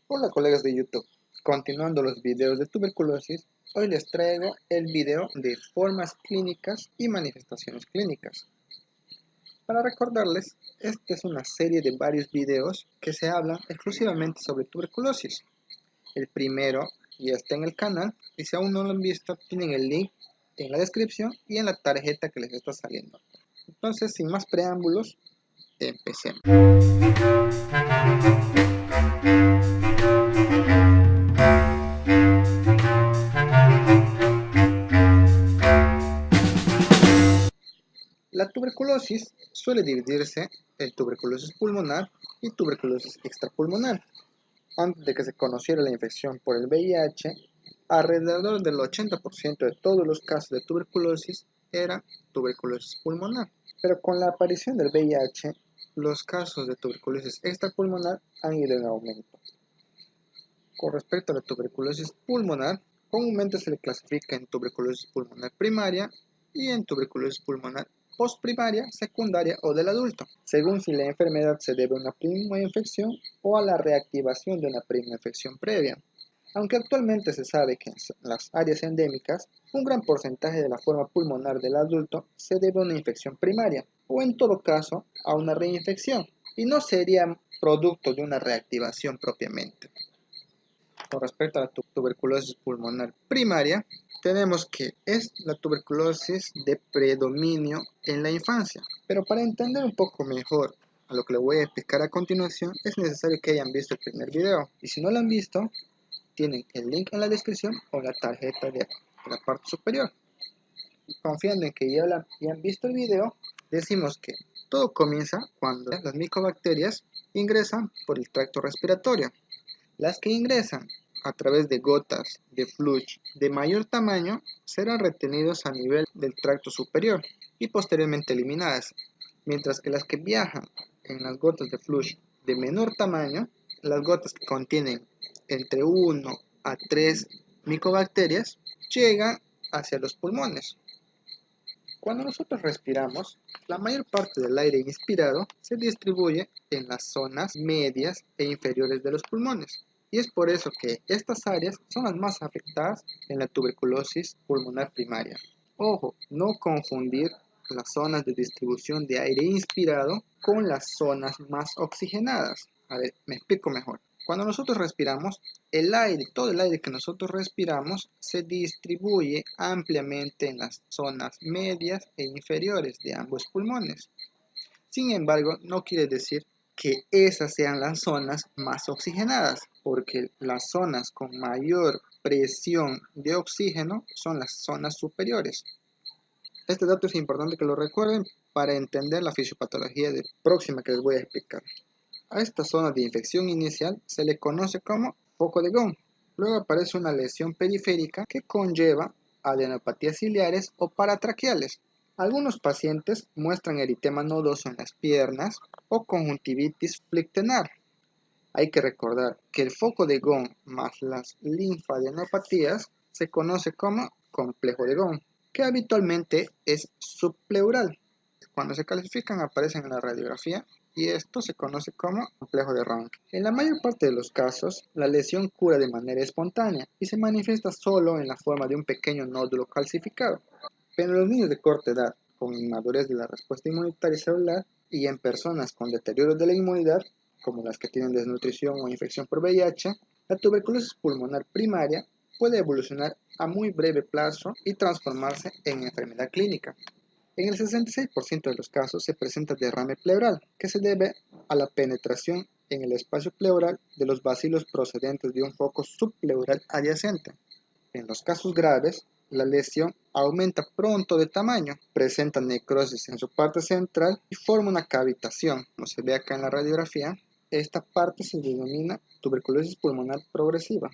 Hola colegas de YouTube, continuando los videos de tuberculosis, hoy les traigo el video de formas clínicas y manifestaciones clínicas. Para recordarles, esta es una serie de varios videos que se hablan exclusivamente sobre tuberculosis. El primero ya está en el canal y si aún no lo han visto, tienen el link en la descripción y en la tarjeta que les está saliendo. Entonces, sin más preámbulos, empecemos. La tuberculosis suele dividirse en tuberculosis pulmonar y tuberculosis extrapulmonar. Antes de que se conociera la infección por el VIH, alrededor del 80% de todos los casos de tuberculosis eran tuberculosis pulmonar. Pero con la aparición del VIH, los casos de tuberculosis extrapulmonar han ido en aumento. Con respecto a la tuberculosis pulmonar, comúnmente se le clasifica en tuberculosis pulmonar primaria y en tuberculosis pulmonar postprimaria, secundaria o del adulto, según si la enfermedad se debe a una primera infección o a la reactivación de una primera infección previa. Aunque actualmente se sabe que en las áreas endémicas, un gran porcentaje de la forma pulmonar del adulto se debe a una infección primaria, o en todo caso a una reinfección, y no sería producto de una reactivación propiamente. Con respecto a la tuberculosis pulmonar primaria, tenemos que es la tuberculosis de predominio en la infancia. Pero para entender un poco mejor a lo que le voy a explicar a continuación, es necesario que hayan visto el primer video. Y si no lo han visto, tienen el link en la descripción o en la tarjeta de la parte superior. Confiando en que ya han visto el video, decimos que todo comienza cuando las micobacterias ingresan por el tracto respiratorio. Las que ingresan a través de gotas de flujo de mayor tamaño serán retenidos a nivel del tracto superior y posteriormente eliminadas, mientras que las que viajan en las gotas de flujo de menor tamaño, las gotas que contienen entre 1 a 3 micobacterias, llegan hacia los pulmones. Cuando nosotros respiramos, la mayor parte del aire inspirado se distribuye en las zonas medias e inferiores de los pulmones. Y es por eso que estas áreas son las más afectadas en la tuberculosis pulmonar primaria. Ojo, no confundir las zonas de distribución de aire inspirado con las zonas más oxigenadas. A ver, me explico mejor. Cuando nosotros respiramos, todo el aire que nosotros respiramos se distribuye ampliamente en las zonas medias e inferiores de ambos pulmones. Sin embargo, no quiere decir que esas sean las zonas más oxigenadas, porque las zonas con mayor presión de oxígeno son las zonas superiores. Este dato es importante que lo recuerden para entender la fisiopatología próxima que les voy a explicar. A esta zona de infección inicial se le conoce como foco de Gaume. Luego aparece una lesión periférica que conlleva adenopatías ciliares o paratraqueales. Algunos pacientes muestran eritema nodoso en las piernas o conjuntivitis flictenar. Hay que recordar que el foco de Gaume más las linfadenopatías se conoce como complejo de Gaume, que habitualmente es subpleural. Cuando se clasifican aparecen en la radiografía y esto se conoce como complejo de Rank. En la mayor parte de los casos, la lesión cura de manera espontánea y se manifiesta solo en la forma de un pequeño nódulo calcificado. Pero en los niños de corta edad, con inmadurez de la respuesta inmunitaria celular y en personas con deterioro de la inmunidad, como las que tienen desnutrición o infección por VIH, la tuberculosis pulmonar primaria puede evolucionar a muy breve plazo y transformarse en enfermedad clínica. En el 66% de los casos se presenta derrame pleural, que se debe a la penetración en el espacio pleural de los bacilos procedentes de un foco subpleural adyacente. En los casos graves, la lesión aumenta pronto de tamaño, presenta necrosis en su parte central y forma una cavitación. Como se ve acá en la radiografía, esta parte se denomina tuberculosis pulmonar progresiva.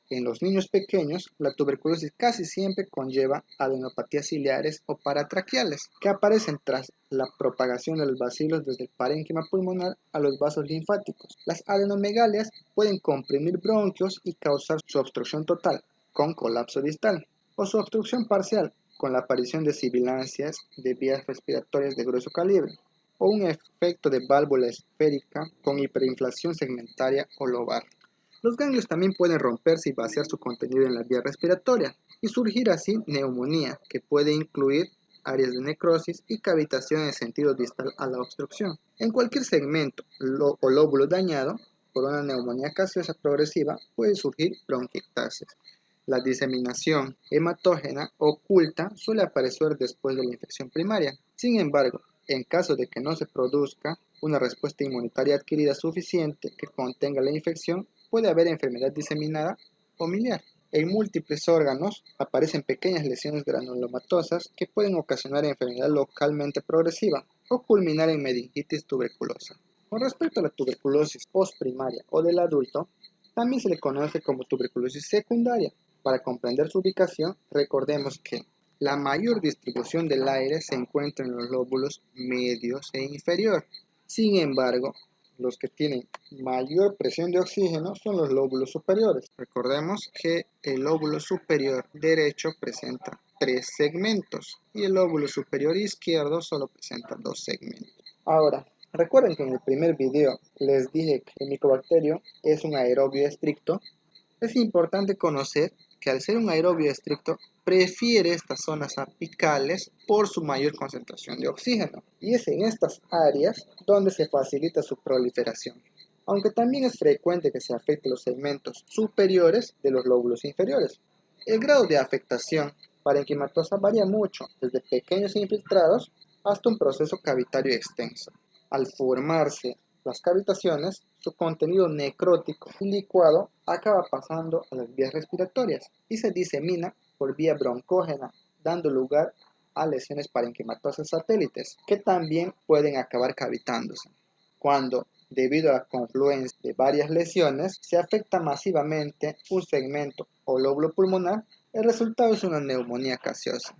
En los niños pequeños, la tuberculosis casi siempre conlleva adenopatías ciliares o paratraqueales, que aparecen tras la propagación de los bacilos desde el parénquima pulmonar a los vasos linfáticos. Las adenomegalias pueden comprimir bronquios y causar su obstrucción total, con colapso distal, o su obstrucción parcial, con la aparición de sibilancias de vías respiratorias de grueso calibre, o un efecto de válvula esférica con hiperinflación segmentaria o lobar. Los ganglios también pueden romperse y vaciar su contenido en la vía respiratoria y surgir así neumonía, que puede incluir áreas de necrosis y cavitación en sentido distal a la obstrucción. En cualquier segmento o lóbulo dañado por una neumonía gaseosa progresiva puede surgir bronquiectasis. La diseminación hematógena oculta suele aparecer después de la infección primaria. Sin embargo, en caso de que no se produzca una respuesta inmunitaria adquirida suficiente que contenga la infección, puede haber enfermedad diseminada o miliar. En múltiples órganos aparecen pequeñas lesiones granulomatosas que pueden ocasionar enfermedad localmente progresiva o culminar en meningitis tuberculosa. Con respecto a la tuberculosis postprimaria o del adulto, también se le conoce como tuberculosis secundaria. Para comprender su ubicación, recordemos que la mayor distribución del aire se encuentra en los lóbulos medios e inferior. Sin embargo, los que tienen mayor presión de oxígeno son los lóbulos superiores. Recordemos que el lóbulo superior derecho presenta 3 segmentos y el lóbulo superior izquierdo solo presenta 2 segmentos. Ahora, recuerden que en el primer video les dije que el micobacterio es un aerobio estricto. Es importante conocer que al ser un aerobio estricto prefiere estas zonas apicales por su mayor concentración de oxígeno, y es en estas áreas donde se facilita su proliferación, aunque también es frecuente que se afecte los segmentos superiores de los lóbulos inferiores. El grado de afectación parenquimatosa varía mucho, desde pequeños infiltrados hasta un proceso cavitario extenso. Al formarse las cavitaciones, su contenido necrótico y licuado acaba pasando a las vías respiratorias y se disemina por vía broncógena, dando lugar a lesiones parenquimatosas satélites, que también pueden acabar cavitándose. Cuando, debido a la confluencia de varias lesiones, se afecta masivamente un segmento o lóbulo pulmonar, el resultado es una neumonía gaseosa.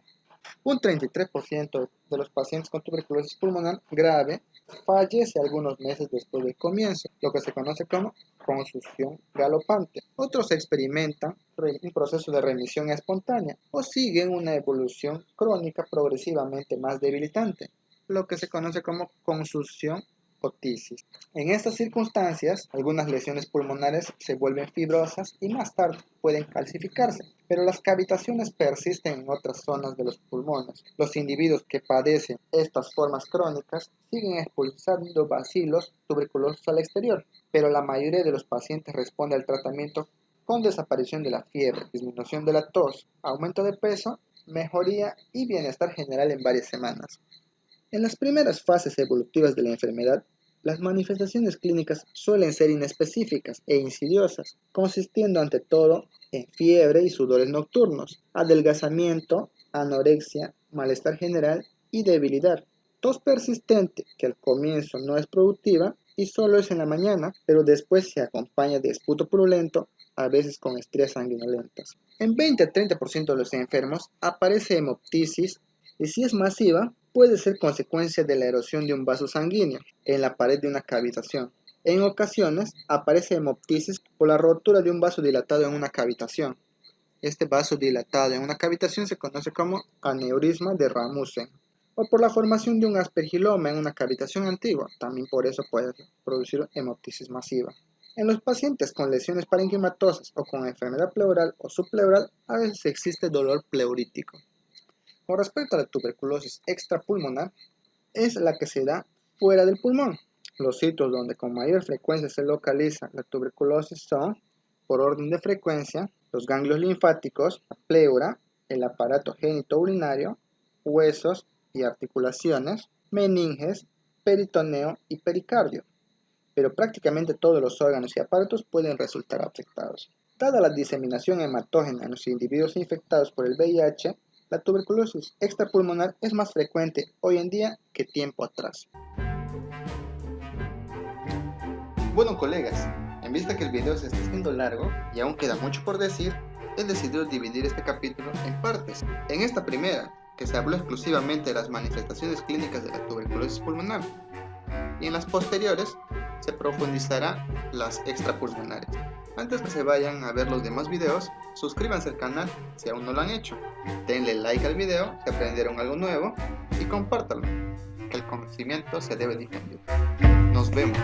Un 33% de los pacientes con tuberculosis pulmonar grave fallece algunos meses después del comienzo, lo que se conoce como consusión galopante. Otros experimentan un proceso de remisión espontánea o siguen una evolución crónica progresivamente más debilitante, lo que se conoce como consusión o tisis. En estas circunstancias, algunas lesiones pulmonares se vuelven fibrosas y más tarde pueden calcificarse, pero las cavitaciones persisten en otras zonas de los pulmones. Los individuos que padecen estas formas crónicas siguen expulsando bacilos tuberculosos al exterior, pero la mayoría de los pacientes responde al tratamiento con desaparición de la fiebre, disminución de la tos, aumento de peso, mejoría y bienestar general en varias semanas. En las primeras fases evolutivas de la enfermedad, las manifestaciones clínicas suelen ser inespecíficas e insidiosas, consistiendo ante todo en fiebre y sudores nocturnos, adelgazamiento, anorexia, malestar general y debilidad. Tos persistente que al comienzo no es productiva y solo es en la mañana, pero después se acompaña de esputo purulento, a veces con estrías sanguinolentas. En 20 a 30% de los enfermos aparece hemoptisis y si es masiva, puede ser consecuencia de la erosión de un vaso sanguíneo en la pared de una cavitación. En ocasiones aparece hemoptisis por la rotura de un vaso dilatado en una cavitación. Este vaso dilatado en una cavitación se conoce como aneurisma de Rasmussen, o por la formación de un aspergiloma en una cavitación antigua. También por eso puede producir hemoptisis masiva. En los pacientes con lesiones parenquimatosas o con enfermedad pleural o subpleural, a veces existe dolor pleurítico. Con respecto a la tuberculosis extrapulmonar, es la que se da fuera del pulmón. Los sitios donde con mayor frecuencia se localiza la tuberculosis son, por orden de frecuencia, los ganglios linfáticos, la pleura, el aparato genitourinario, huesos y articulaciones, meninges, peritoneo y pericardio. Pero prácticamente todos los órganos y aparatos pueden resultar afectados. Dada la diseminación hematógena en los individuos infectados por el VIH, la tuberculosis extrapulmonar es más frecuente hoy en día que tiempo atrás. Bueno, colegas, en vista que el video se está haciendo largo y aún queda mucho por decir, he decidido dividir este capítulo en partes. En esta primera, que se habló exclusivamente de las manifestaciones clínicas de la tuberculosis pulmonar, y en las posteriores se profundizará las extrapulmonares. Antes que se vayan a ver los demás videos, suscríbanse al canal si aún no lo han hecho, denle like al video si aprendieron algo nuevo y compártanlo, que el conocimiento se debe difundir. Nos vemos.